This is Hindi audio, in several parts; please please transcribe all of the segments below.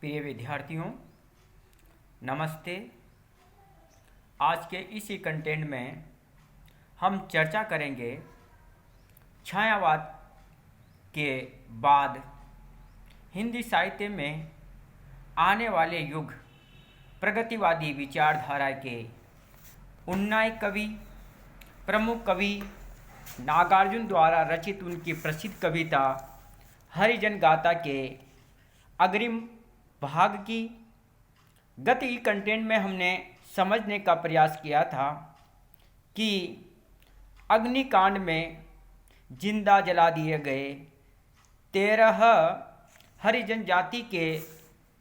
प्रिय विद्यार्थियों, नमस्ते। आज के इसी कंटेंट में हम चर्चा करेंगे छायावाद के बाद हिंदी साहित्य में आने वाले युग प्रगतिवादी विचारधारा के उन्नायक कवि, प्रमुख कवि नागार्जुन द्वारा रचित उनकी प्रसिद्ध कविता हरिजन गाथा के अग्रिम भाग की। गत कंटेंट में हमने समझने का प्रयास किया था कि अग्निकांड में जिंदा जला दिए गए 13 हरिजन जाति के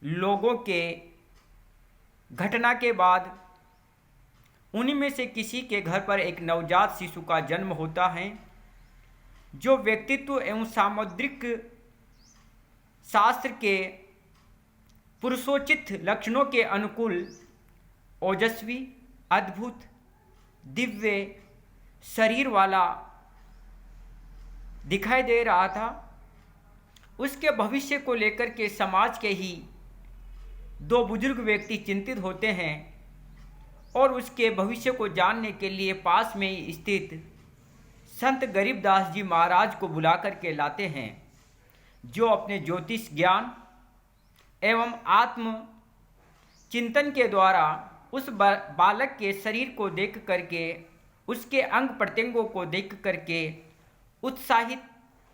लोगों के घटना के बाद उन्हीं में से किसी के घर पर एक नवजात शिशु का जन्म होता है, जो व्यक्तित्व एवं सामुद्रिक शास्त्र के पुरुषोचित लक्षणों के अनुकूल ओजस्वी, अद्भुत, दिव्य शरीर वाला दिखाई दे रहा था। उसके भविष्य को लेकर के समाज के ही दो बुजुर्ग व्यक्ति चिंतित होते हैं और उसके भविष्य को जानने के लिए पास में ही स्थित संत गरीबदास जी महाराज को बुला करके लाते हैं, जो अपने ज्योतिष ज्ञान एवं आत्म चिंतन के द्वारा उस बालक के शरीर को देख करके, उसके अंग प्रत्यंगों को देख करके उत्साहित,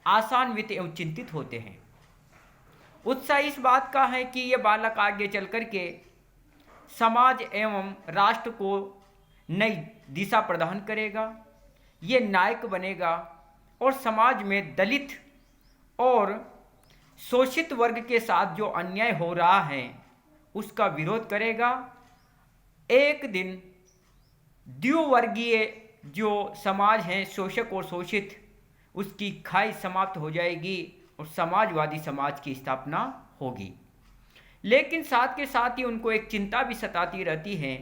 आशान्वित एवं चिंतित होते हैं। उत्साह इस बात का है कि यह बालक आगे चल करके समाज एवं राष्ट्र को नई दिशा प्रदान करेगा, ये नायक बनेगा और समाज में दलित और शोषित वर्ग के साथ जो अन्याय हो रहा है उसका विरोध करेगा। एक दिन द्विवर्गीय जो समाज है, शोषक और शोषित, उसकी खाई समाप्त हो जाएगी और समाजवादी समाज की स्थापना होगी। लेकिन साथ के साथ ही उनको एक चिंता भी सताती रहती है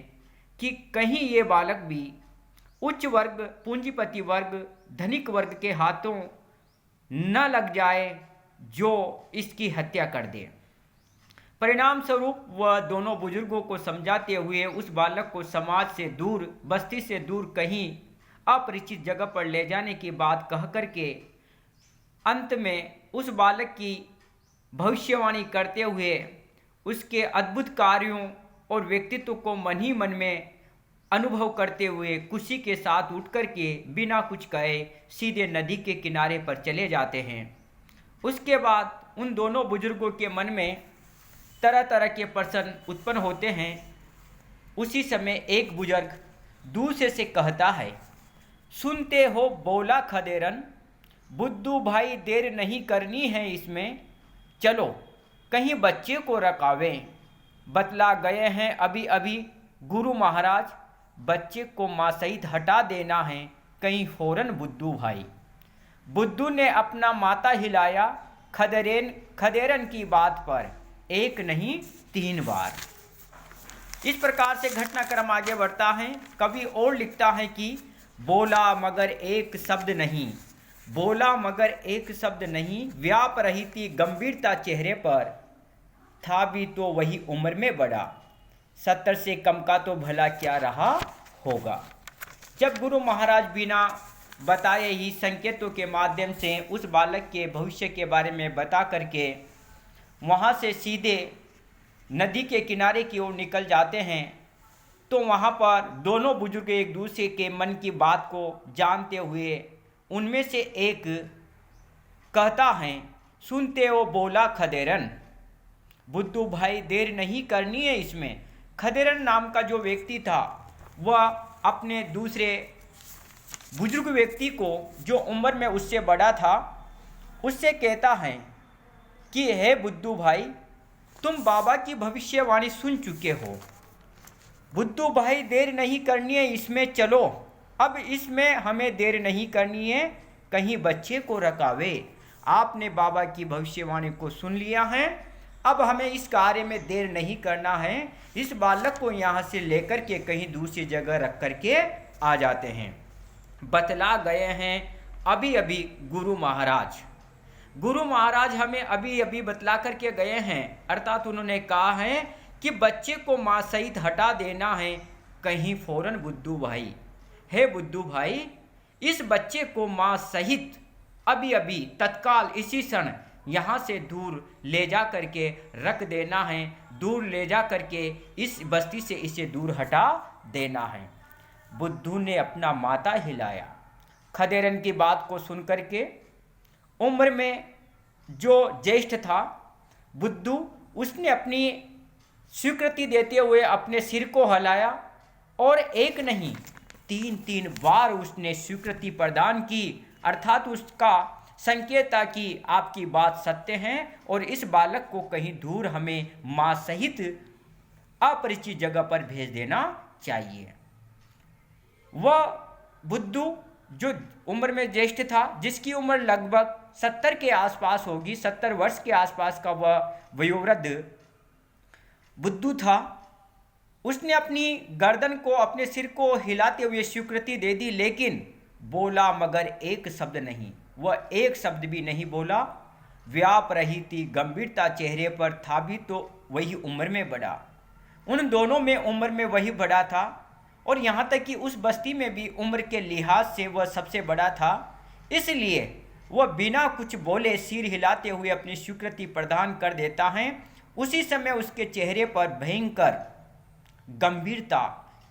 कि कहीं ये बालक भी उच्च वर्ग, पूंजीपति वर्ग, धनिक वर्ग के हाथों न लग जाए जो इसकी हत्या कर दे। परिणाम स्वरूप वह दोनों बुजुर्गों को समझाते हुए उस बालक को समाज से दूर, बस्ती से दूर कहीं अपरिचित जगह पर ले जाने की बात कह करके अंत में उस बालक की भविष्यवाणी करते हुए उसके अद्भुत कार्यों और व्यक्तित्व को मन ही मन में अनुभव करते हुए खुशी के साथ उठ करके बिना कुछ कहे सीधे नदी के किनारे पर चले जाते हैं। उसके बाद उन दोनों बुजुर्गों के मन में तरह तरह के प्रश्न उत्पन्न होते हैं। उसी समय एक बुजुर्ग दूसरे से कहता है, सुनते हो बोला खदेरन, बुद्धू भाई देर नहीं करनी है इसमें, चलो कहीं बच्चे को रकावें। बतला गए हैं अभी अभी गुरु महाराज, बच्चे को माँ सहित हटा देना है कहीं फौरन बुद्धू भाई। बुद्धू ने अपना माथा हिलाया खदेरन की बात पर, एक नहीं 3 बार। इस प्रकार से घटनाक्रम आगे बढ़ता है। कवि और लिखता है कि बोला मगर एक शब्द नहीं, बोला मगर एक शब्द नहीं, व्याप रही थी गंभीरता चेहरे पर, था भी तो वही उम्र में बड़ा, 70 से कम का तो भला क्या रहा होगा। जब गुरु महाराज बिना बताए ही संकेतों के माध्यम से उस बालक के भविष्य के बारे में बता करके वहाँ से सीधे नदी के किनारे की ओर निकल जाते हैं, तो वहाँ पर दोनों बुजुर्ग एक दूसरे के मन की बात को जानते हुए उनमें से एक कहता है, सुनते हो बोला खदेरन, बुद्धू भाई देर नहीं करनी है इसमें। खदेरन नाम का जो व्यक्ति था वह अपने दूसरे बुजुर्ग व्यक्ति को, जो उम्र में उससे बड़ा था, उससे कहता है कि हे बुद्धू भाई, तुम बाबा की भविष्यवाणी सुन चुके हो, बुद्धू भाई देर नहीं करनी है इसमें, चलो अब इसमें हमें देर नहीं करनी है, कहीं बच्चे को रकावे। आपने बाबा की भविष्यवाणी को सुन लिया है, अब हमें इस कार्य में देर नहीं करना है, इस बालक को यहाँ से लेकर के कहीं दूसरी जगह रख करके आ जाते हैं। बतला गए हैं अभी अभी गुरु महाराज, गुरु महाराज हमें अभी अभी बतला करके गए हैं, अर्थात उन्होंने कहा है कि बच्चे को माँ सहित हटा देना है कहीं फौरन बुद्धू भाई। हे बुद्धू भाई, इस बच्चे को माँ सहित अभी अभी तत्काल इसी क्षण यहाँ से दूर ले जा करके रख देना है, दूर ले जा करके इस बस्ती से इसे दूर हटा देना है। बुद्धू ने अपना माथा हिलाया। खदेरन की बात को सुन करके उम्र में जो ज्येष्ठ था बुद्धू, उसने अपनी स्वीकृति देते हुए अपने सिर को हिलाया और एक नहीं 3 बार उसने स्वीकृति प्रदान की, अर्थात उसका संकेत था कि आपकी बात सत्य है और इस बालक को कहीं दूर हमें माँ सहित अपरिचित जगह पर भेज देना चाहिए। वह बुद्धू जो उम्र में ज्येष्ठ था, जिसकी उम्र लगभग 70 के आसपास होगी, 70 वर्ष के आसपास का वह वयोवृद्ध बुद्धू था, उसने अपनी गर्दन को, अपने सिर को हिलाते हुए स्वीकृति दे दी, लेकिन बोला मगर एक शब्द नहीं। वह एक शब्द भी नहीं बोला। व्याप रही थी गंभीरता चेहरे पर, था भी तो वही उम्र में बड़ा, उन दोनों में उम्र में वही बड़ा था और यहाँ तक कि उस बस्ती में भी उम्र के लिहाज से वह सबसे बड़ा था। इसलिए वह बिना कुछ बोले सिर हिलाते हुए अपनी स्वीकृति प्रदान कर देता है। उसी समय उसके चेहरे पर भयंकर गंभीरता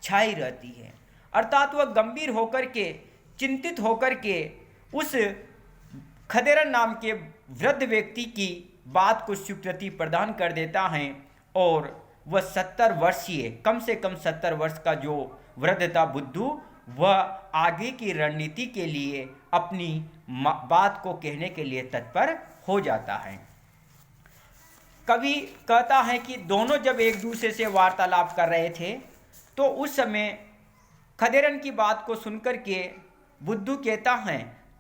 छाई रहती है, अर्थात वह गंभीर होकर के, चिंतित होकर के उस खदेरन नाम के वृद्ध व्यक्ति की बात को स्वीकृति प्रदान कर देता है और वह 70 वर्षीय, कम से कम 70 वर्ष का जो वृद्ध था बुद्धू, वह आगे की रणनीति के लिए अपनी बात को कहने के लिए तत्पर हो जाता है। कवि कहता है कि दोनों जब एक दूसरे से वार्तालाप कर रहे थे तो उस समय खदेरन की बात को सुनकर के बुद्धू कहता है,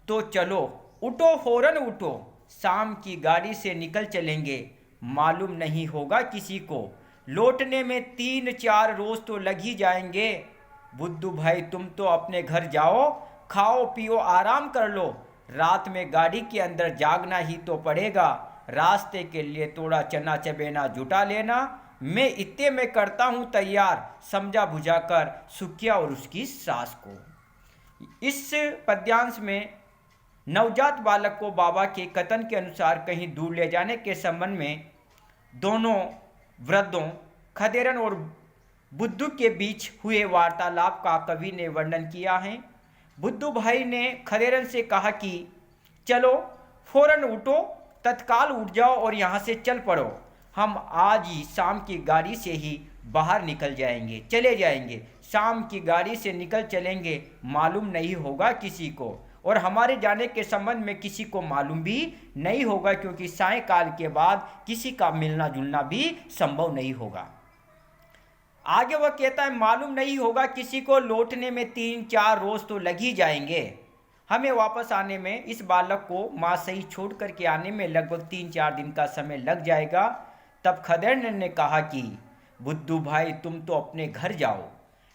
तो चलो उठो, फौरन उठो, शाम की गाड़ी से निकल चलेंगे, मालूम नहीं होगा किसी को, लौटने में 3-4 रोज तो लग ही जाएंगे। बुद्धू भाई तुम तो अपने घर जाओ, खाओ पियो आराम कर लो, रात में गाड़ी के अंदर जागना ही तो पड़ेगा, रास्ते के लिए थोड़ा चना चबेना जुटा लेना, मैं इतने में करता हूँ तैयार, समझा बुझाकर सुखिया और उसकी सास को। इस पद्यांश में नवजात बालक को बाबा के कथन के अनुसार कहीं दूर ले जाने के संबंध में दोनों वृद्धों खदेरन और बुद्धू के बीच हुए वार्तालाप का कवि ने वर्णन किया है। बुद्धू भाई ने खदेरन से कहा कि चलो फौरन उठो, तत्काल उठ जाओ और यहाँ से चल पड़ो, हम आज ही शाम की गाड़ी से ही बाहर निकल जाएंगे, चले जाएंगे, शाम की गाड़ी से निकल चलेंगे, मालूम नहीं होगा किसी को और हमारे जाने के संबंध में किसी को मालूम भी नहीं होगा, क्योंकि सायंकाल के बाद किसी का मिलना जुलना भी संभव नहीं होगा। आगे वह कहता है मालूम नहीं होगा किसी को, लौटने में 3-4 रोज तो लग ही जाएंगे, हमें वापस आने में, इस बालक को माँ सही छोड़ करके आने में लगभग 3-4 दिन का समय लग जाएगा। तब खदेरन ने कहा कि बुद्धू भाई तुम तो अपने घर जाओ,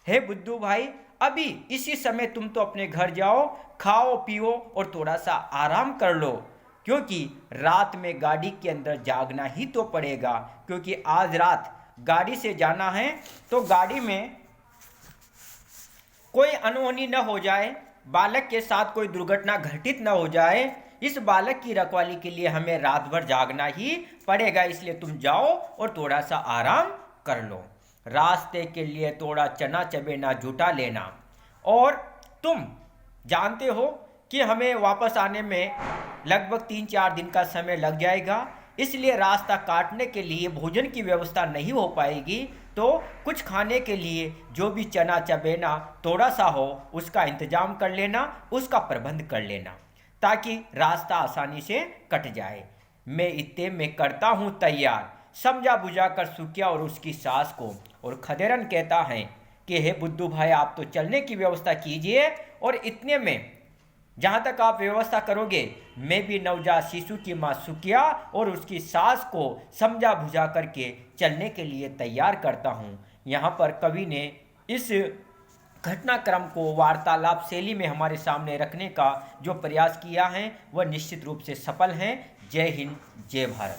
हे बुद्धू भाई अभी इसी समय तुम तो अपने घर जाओ, खाओ पियो और थोड़ा सा आराम कर लो, क्योंकि रात में गाड़ी के अंदर जागना ही तो पड़ेगा, क्योंकि आज रात गाड़ी से जाना है तो गाड़ी में कोई अनहोनी न हो जाए, बालक के साथ कोई दुर्घटना घटित न हो जाए, इस बालक की रखवाली के लिए हमें रात भर जागना ही पड़ेगा, इसलिए तुम जाओ और थोड़ा सा आराम कर लो, रास्ते के लिए थोड़ा चना चबेना जुटा लेना, और तुम जानते हो कि हमें वापस आने में लगभग 3-4 दिन का समय लग जाएगा, इसलिए रास्ता काटने के लिए भोजन की व्यवस्था नहीं हो पाएगी, तो कुछ खाने के लिए जो भी चना चबेना थोड़ा सा हो उसका इंतजाम कर लेना, उसका प्रबंध कर लेना, ताकि रास्ता आसानी से कट जाए। मैं इतने में करता हूँ तैयार, समझा बुझाकर सुखिया और उसकी सास को। और खदेरन कहता है कि हे बुद्धू भाई आप तो चलने की व्यवस्था कीजिए, और इतने में जहाँ तक आप व्यवस्था करोगे मैं भी नवजात शिशु की माँ सुखिया और उसकी सास को समझा बुझा करके चलने के लिए तैयार करता हूँ। यहाँ पर कवि ने इस घटनाक्रम को वार्तालाप शैली में हमारे सामने रखने का जो प्रयास किया है वह निश्चित रूप से सफल है। जय हिंद, जय भारत।